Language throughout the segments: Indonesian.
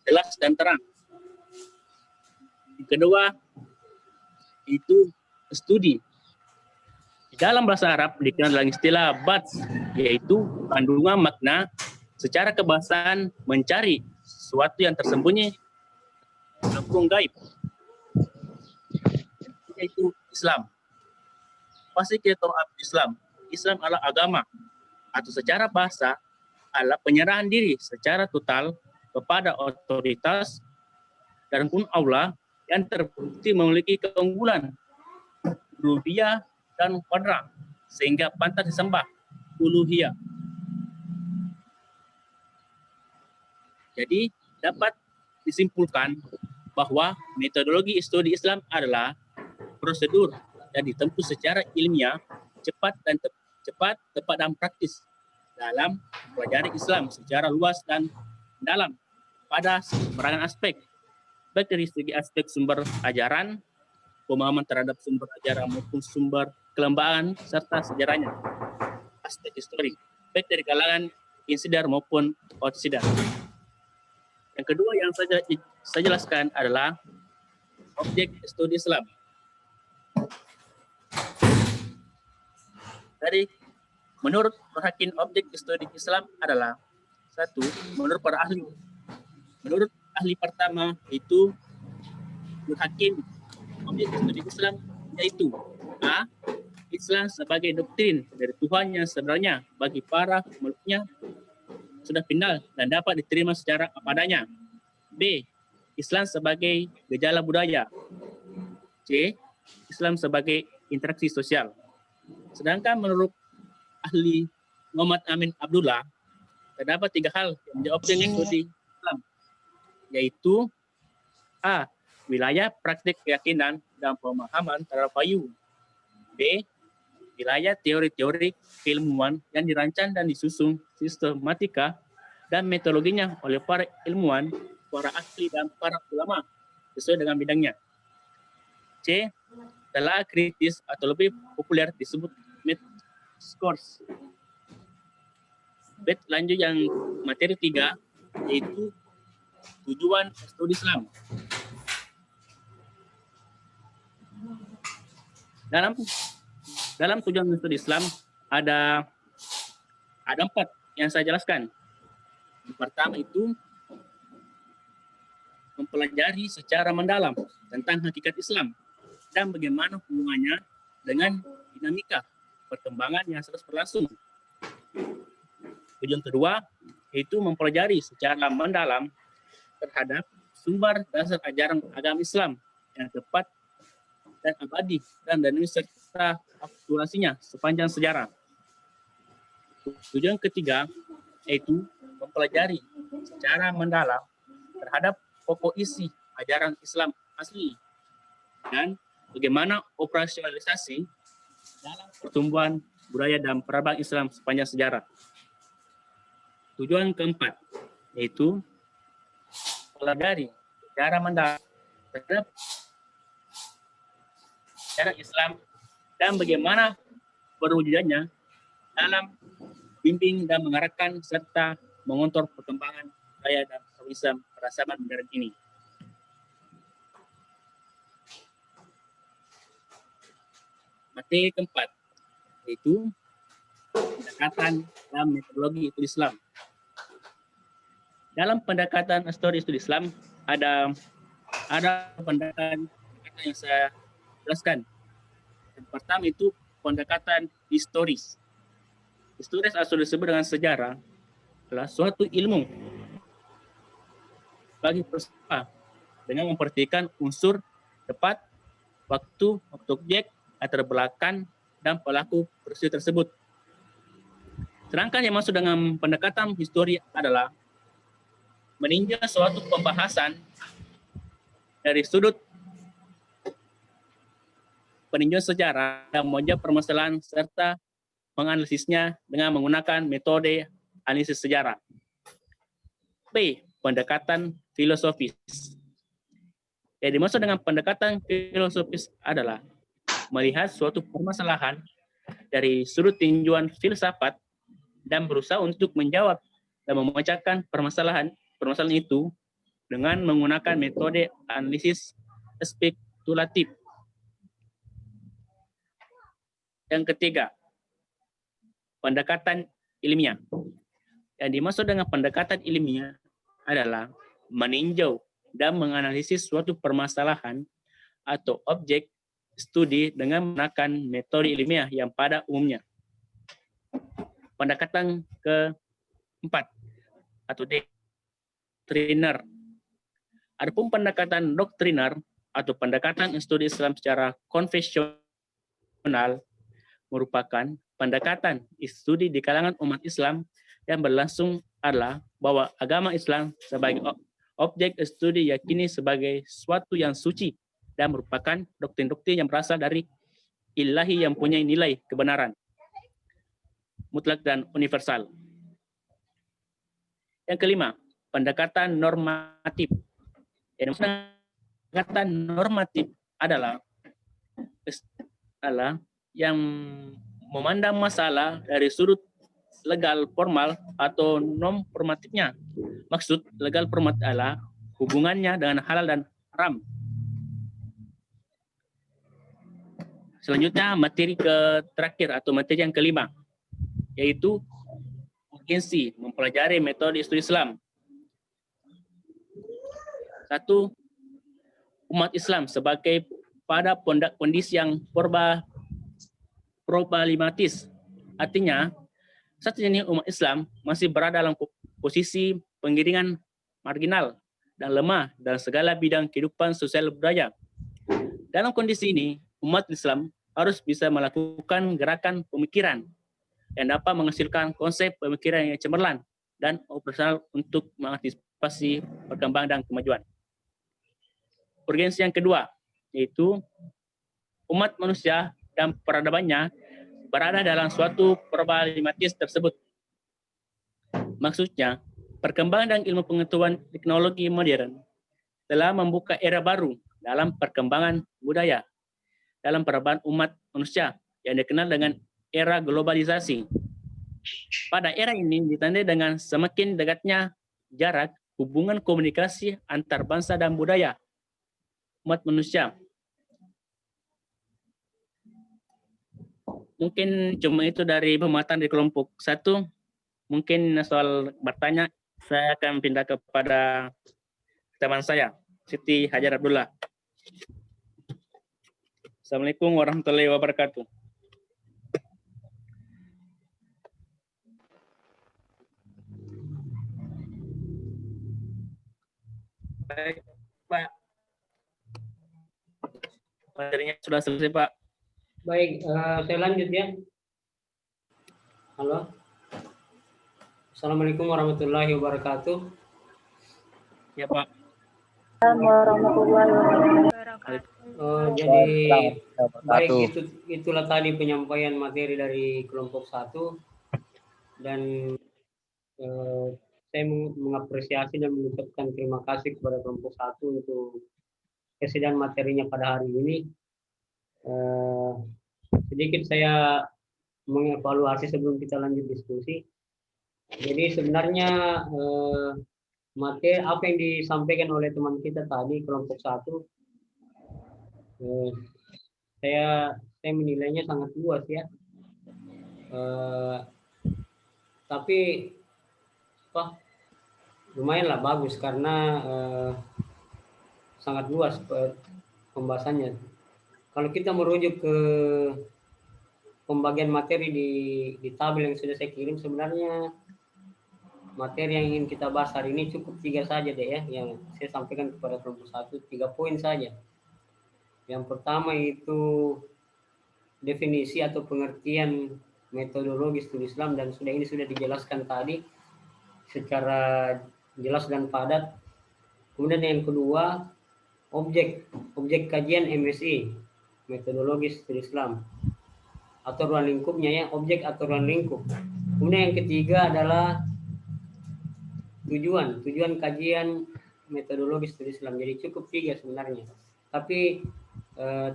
jelas dan terang. Yang kedua, itu studi. Di dalam bahasa Arab dikenal dengan istilah bads, yaitu kandungan makna secara kebahasaan mencari sesuatu yang tersembunyi dalam gaib. Yaitu Islam. Pasti kita tahu Islam. Islam adalah agama, atau secara bahasa adalah penyerahan diri secara total kepada otoritas dan pun Allah yang terbukti memiliki keunggulan rububiyah dan qudrah sehingga pantas disembah uluhiyah. Jadi dapat disimpulkan bahwa metodologi studi Islam adalah prosedur yang ditempuh secara ilmiah, cepat, tepat dan praktis dalam mempelajari Islam secara luas dan dalam pada beragam aspek, baik dari segi aspek sumber ajaran, pemahaman terhadap sumber ajaran maupun sumber kelembagaan serta sejarahnya, aspek historik, baik dari kalangan insider maupun outsider. Yang kedua yang saya jelaskan adalah objek studi Islam. Dari menurut Hakim, objek studi Islam adalah satu, menurut para ahli. Menurut ahli pertama itu Hakim, objek studi Islam yaitu A. Islam sebagai doktrin dari Tuhan yang sebenarnya bagi para pemeluknya sudah final dan dapat diterima secara apa adanya. B. Islam sebagai gejala budaya. C. Islam sebagai interaksi sosial. Sedangkan menurut ahli Muhammad Amin Abdullah, terdapat 3 hal yang menjadi objek studi Islam, yaitu A. Wilayah praktik keyakinan dan pemahaman terhadap wahyu. B. Wilayah teori-teori keilmuan yang dirancang dan disusun sistematika dan metodologinya oleh para ilmuwan, para ahli dan para ulama sesuai dengan bidangnya. C. Telah kritis atau lebih populer disebut scores. Lanjut yang materi 3 yaitu tujuan studi Islam. Dalam tujuan studi Islam ada 4 yang saya jelaskan. Yang pertama itu mempelajari secara mendalam tentang hakikat Islam dan bagaimana hubungannya dengan dinamika perkembangan yang terus berlangsung. Tujuan kedua yaitu mempelajari secara mendalam terhadap sumber dasar ajaran agama Islam yang tepat dan abadi dan dinamis serta akulturasinya sepanjang sejarah. Tujuan ketiga yaitu mempelajari secara mendalam terhadap pokok isi ajaran Islam asli dan bagaimana operasionalisasi dalam pertumbuhan budaya dan peradaban Islam sepanjang sejarah. Tujuan keempat yaitu mempelajari secara mendalam terhadap sejarah Islam dan bagaimana perwujudannya dalam bimbing dan mengarahkan serta mengontrol perkembangan budaya dan Islam pada zaman modern ini. Materi keempat yaitu pendekatan dalam metodologi studi Islam. Dalam pendekatan studi Islam ada pendekatan yang saya jelaskan. Yang pertama itu pendekatan historis. Historis asal disebut dengan sejarah adalah suatu ilmu bagi peserta dengan memperhatikan unsur tepat, waktu, objek, latar belakang, dan pelaku peristiwa tersebut. Sedangkan yang masuk dengan pendekatan histori adalah meninjau suatu pembahasan dari sudut peninjauan sejarah dan menjawab permasalahan serta menganalisisnya dengan menggunakan metode analisis sejarah. B. Pendekatan filosofis. Yang dimaksud dengan pendekatan filosofis adalah melihat suatu permasalahan dari sudut tinjauan filsafat dan berusaha untuk menjawab dan memecahkan permasalahan itu dengan menggunakan metode analisis spekulatif. Yang ketiga, pendekatan ilmiah. Yang dimaksud dengan pendekatan ilmiah adalah meninjau dan menganalisis suatu permasalahan atau objek studi dengan menggunakan metode ilmiah yang pada umumnya. Pendekatan keempat atau doktriner. Adapun pendekatan doktriner atau pendekatan studi Islam secara konvensional merupakan pendekatan studi di kalangan umat Islam yang berlangsung adalah bahwa agama Islam sebagai objek studi yakini sebagai suatu yang suci dan merupakan doktrin-doktrin yang berasal dari ilahi yang punya nilai kebenaran mutlak dan universal. Yang kelima, pendekatan normatif. Pendekatan normatif adalah yang memandang masalah dari sudut legal formal atau non formatifnya. Maksud legal formal adalah hubungannya dengan halal dan haram. Selanjutnya materi terakhir atau materi yang kelima, yaitu urgensi mempelajari metode studi Islam. Satu, umat Islam sebagai pada kondisi yang problematis. Artinya, saat ini umat Islam masih berada dalam posisi penggiringan marginal dan lemah dalam segala bidang kehidupan sosial budaya. Dalam kondisi ini, umat Islam harus bisa melakukan gerakan pemikiran yang dapat menghasilkan konsep pemikiran yang cemerlang dan operasional untuk mengantisipasi perkembangan dan kemajuan. Urgensi yang kedua, yaitu umat manusia dan peradabannya berada dalam suatu problematis tersebut. Maksudnya, perkembangan dan ilmu pengetahuan teknologi modern telah membuka era baru dalam perkembangan budaya, dalam perubahan umat manusia yang dikenal dengan era globalisasi. Pada era ini ditandai dengan semakin dekatnya jarak hubungan komunikasi antar bangsa dan budaya umat manusia. Mungkin cuma itu dari pembahasan di kelompok 1. Mungkin soal bertanya, saya akan pindah kepada teman saya, Siti Hajar Abdullah. Assalamualaikum warahmatullahi wabarakatuh. Baik, Pak. Materinya sudah selesai, Pak. Baik, saya lanjut ya. Halo. Assalamualaikum warahmatullahi wabarakatuh. Ya, Pak. Warahmatullahi wabarakatuh. Jadi baik, itulah tadi penyampaian materi dari kelompok 1 dan saya mengapresiasi dan mengucapkan terima kasih kepada kelompok 1 untuk kesediaan materinya pada hari ini. Sedikit saya mengevaluasi sebelum kita lanjut diskusi. Jadi sebenarnya materi apa yang disampaikan oleh teman kita tadi kelompok 1, saya menilainya sangat luas ya. Tapi lumayanlah bagus karena sangat luas pembahasannya. Kalau kita merujuk ke pembagian materi di tabel yang sudah saya kirim, sebenarnya materi yang ingin kita bahas hari ini cukup 3 saja deh ya, yang saya sampaikan kepada kelompok 1, 3 poin saja. Yang pertama itu definisi atau pengertian metodologi studi Islam, dan ini sudah dijelaskan tadi secara jelas dan padat. Kemudian yang kedua, objek kajian MSI, metodologi studi Islam, atau ruang lingkupnya ya, objek atau ruang lingkup. Kemudian yang ketiga adalah tujuan kajian metodologi studi Islam. Jadi cukup 3 sebenarnya. Tapi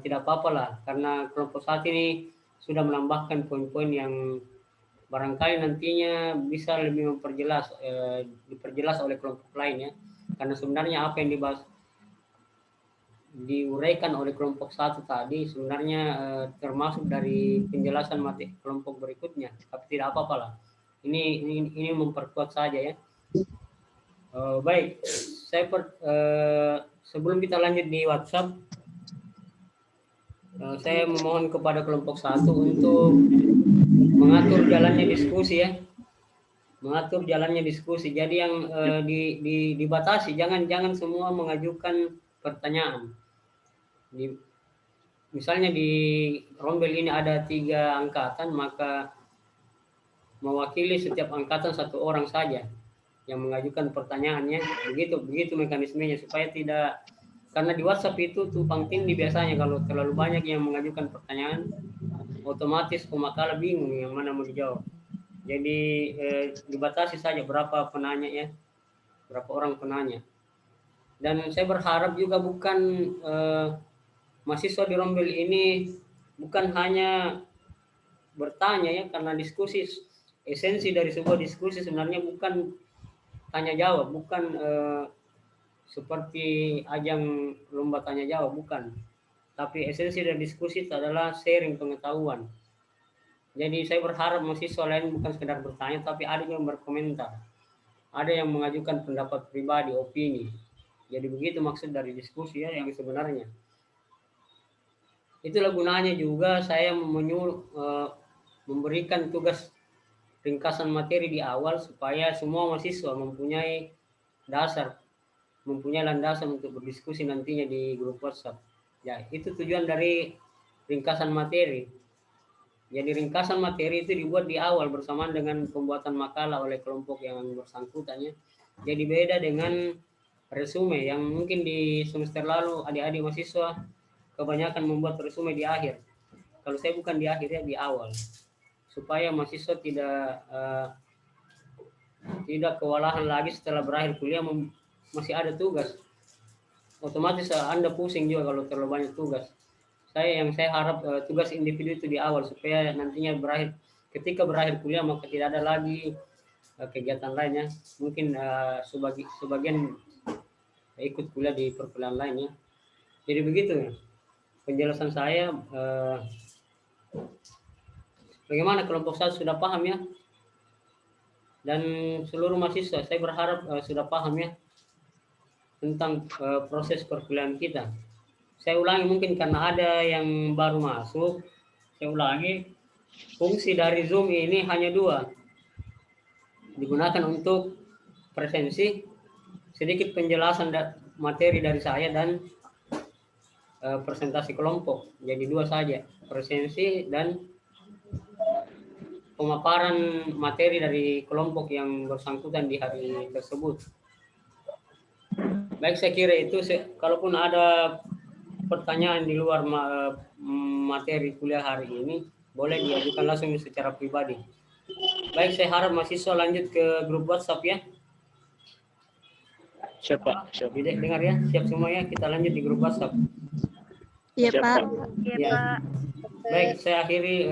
tidak apa-apa lah, karena kelompok 1 ini sudah menambahkan poin-poin yang barangkali nantinya bisa lebih diperjelas oleh kelompok lain ya. Karena sebenarnya apa yang diuraikan oleh kelompok 1 tadi sebenarnya termasuk dari penjelasan materi kelompok berikutnya, tapi tidak apa-apa lah. Ini memperkuat saja ya. Baik, sebelum kita lanjut di WhatsApp, saya memohon kepada kelompok 1 untuk mengatur jalannya diskusi ya. Mengatur jalannya diskusi. Jadi yang dibatasi, jangan semua mengajukan pertanyaan. Misalnya di rombel ini ada 3 angkatan, maka mewakili setiap angkatan 1 orang saja yang mengajukan pertanyaannya. Begitu mekanismenya supaya tidak, karena di WhatsApp itu tumpang tindih biasanya kalau terlalu banyak yang mengajukan pertanyaan, otomatis pemakala bingung yang mana mau dijawab. Jadi dibatasi saja berapa penanya ya, berapa orang penanya. Dan saya berharap juga bukan mahasiswa di rombel ini bukan hanya bertanya ya, karena diskusi, esensi dari sebuah diskusi sebenarnya bukan tanya jawab, bukan seperti ajang lomba tanya jawab, bukan. Tapi esensi dari diskusi itu adalah sharing pengetahuan. Jadi saya berharap mahasiswa lain bukan sekedar bertanya, tapi ada yang berkomentar, ada yang mengajukan pendapat pribadi, opini. Jadi begitu maksud dari diskusi ya yang sebenarnya. Itulah gunanya juga saya memberikan tugas ringkasan materi di awal supaya semua mahasiswa mempunyai landasan untuk berdiskusi nantinya di grup WhatsApp. Ya, itu tujuan dari ringkasan materi. Jadi ringkasan materi itu dibuat di awal bersamaan dengan pembuatan makalah oleh kelompok yang bersangkutan ya. Jadi beda dengan resume yang mungkin di semester lalu adik-adik mahasiswa kebanyakan membuat resume di akhir. Kalau saya bukan di akhir ya, di awal, supaya mahasiswa tidak kewalahan lagi setelah berakhir kuliah masih ada tugas. Otomatis Anda pusing juga kalau terlalu banyak tugas. Saya harap tugas individu itu di awal supaya nantinya ketika berakhir kuliah maka tidak ada lagi kegiatan lainnya. Mungkin sebagian ikut kuliah di perkuliahan lainnya. Jadi begitu ya penjelasan saya. Bagaimana kelompok 1 sudah paham ya? Dan seluruh mahasiswa saya berharap sudah paham ya tentang proses perkuliahan kita. Saya ulangi mungkin karena ada yang baru masuk. Saya ulangi, fungsi dari Zoom ini hanya 2. Digunakan untuk presensi, sedikit penjelasan materi dari saya, dan presentasi kelompok. Jadi 2 saja, presensi dan pemaparan materi dari kelompok yang bersangkutan di hari tersebut. Baik, saya kira itu. Kalaupun ada pertanyaan di luar materi kuliah hari ini, boleh diajukan langsung secara pribadi. Baik, saya harap mahasiswa lanjut ke grup WhatsApp ya. Siap, Pak. Siap. Dengar ya, siap semua ya. Kita lanjut di grup WhatsApp. Iya, Pak. Iya, Pak. Baik, saya akhiri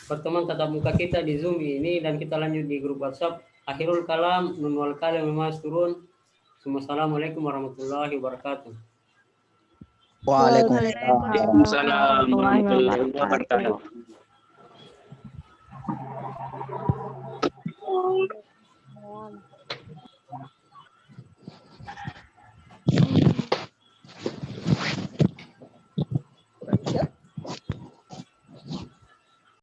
pertemuan tatap muka kita di Zoom ini dan kita lanjut di grup WhatsApp. Akhirul kalam, nun wal kalam mas turun. Assalamualaikum warahmatullahi wabarakatuh. Waalaikumsalam warahmatullahi wabarakatuh.